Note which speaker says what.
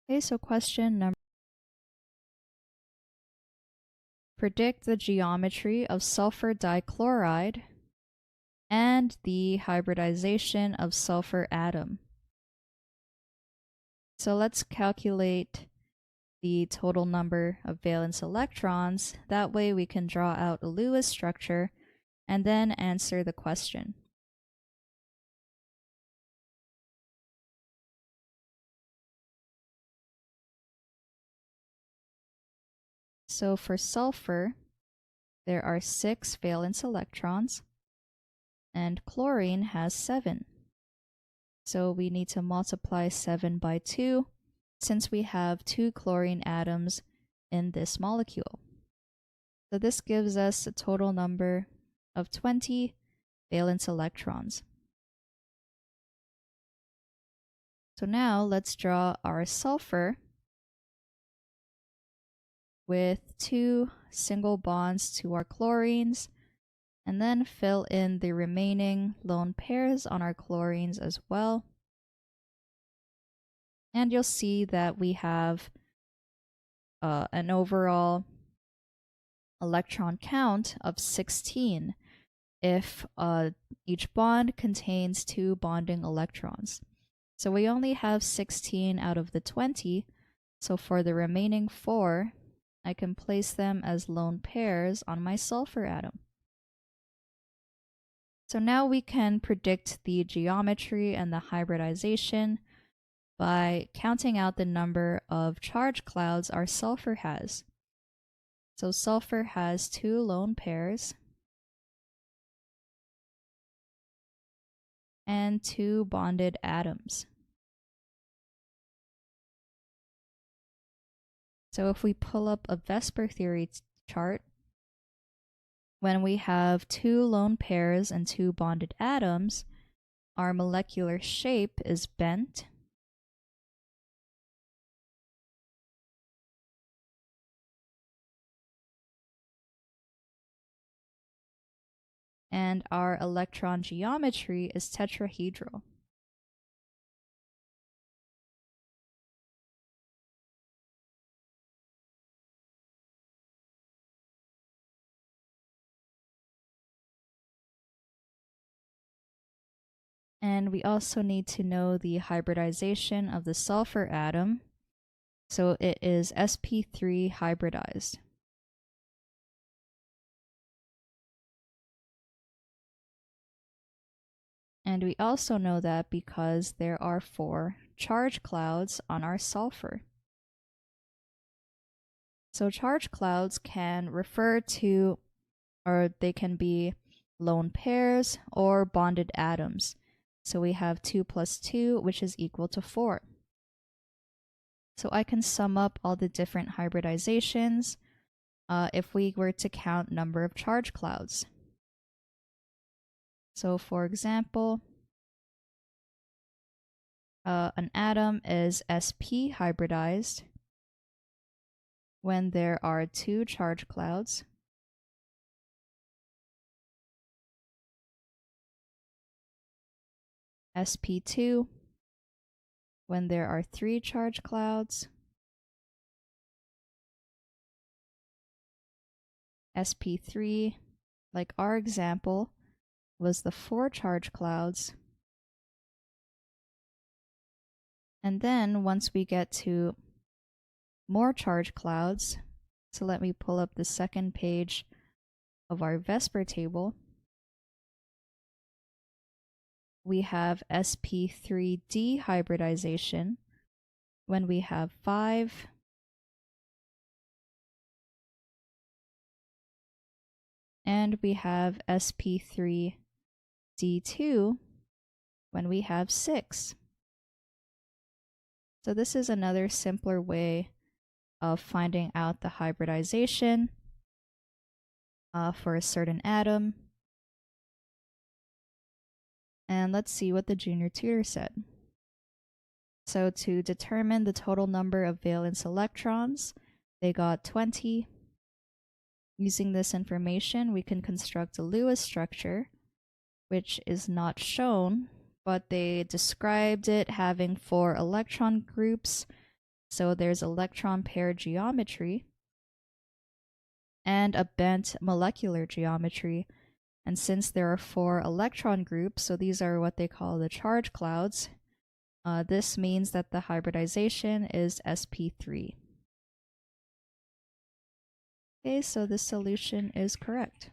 Speaker 1: Okay, so question number. Predict the geometry of sulfur dichloride and the hybridization of sulfur atom. So let's calculate the total number of valence electrons. That way we can draw out a Lewis structure and then answer the question. So for sulfur, there are 6 valence electrons, and chlorine has 7. So we need to multiply 7 by 2, since we have 2 chlorine atoms in this molecule. So this gives us a total number of 20 valence electrons. So now let's draw our sulfur with 2 single bonds to our chlorines, and then fill in the remaining lone pairs on our chlorines as well. And you'll see that we have an overall electron count of 16 if each bond contains 2 bonding electrons. So we only have 16 out of the 20, so for the remaining 4, I can place them as lone pairs on my sulfur atom. So now we can predict the geometry and the hybridization by counting out the number of charge clouds our sulfur has. So sulfur has 2 lone pairs and 2 bonded atoms. So if we pull up a VSEPR theory chart, when we have 2 lone pairs and 2 bonded atoms, our molecular shape is bent. And our electron geometry is tetrahedral. And we also need to know the hybridization of the sulfur atom. So it is sp3 hybridized. And we also know that because there are 4 charge clouds on our sulfur. So charge clouds can refer to, or they can be lone pairs or bonded atoms. So we have 2 plus 2, which is equal to 4. So I can sum up all the different hybridizations if we were to count number of charge clouds. So for example, an atom is sp hybridized when there are 2 charge clouds, sp2 when there are 3 charge clouds, sp3, like our example, was the 4 charge clouds. And then once we get to more charge clouds, so let me pull up the second page of our VSEPR table. We have sp3d hybridization when we have 5 and we have sp3d2 when we have 6. So this is another simpler way of finding out the hybridization for a certain atom. And let's see what the junior tutor said. So to determine the total number of valence electrons, they got 20. Using this information, we can construct a Lewis structure, which is not shown, but they described it having 4 electron groups So there's electron pair geometry and a bent molecular geometry. And since there are 4 electron groups, so these are what they call the charge clouds, this means that the hybridization is sp3. Okay, so this solution is correct.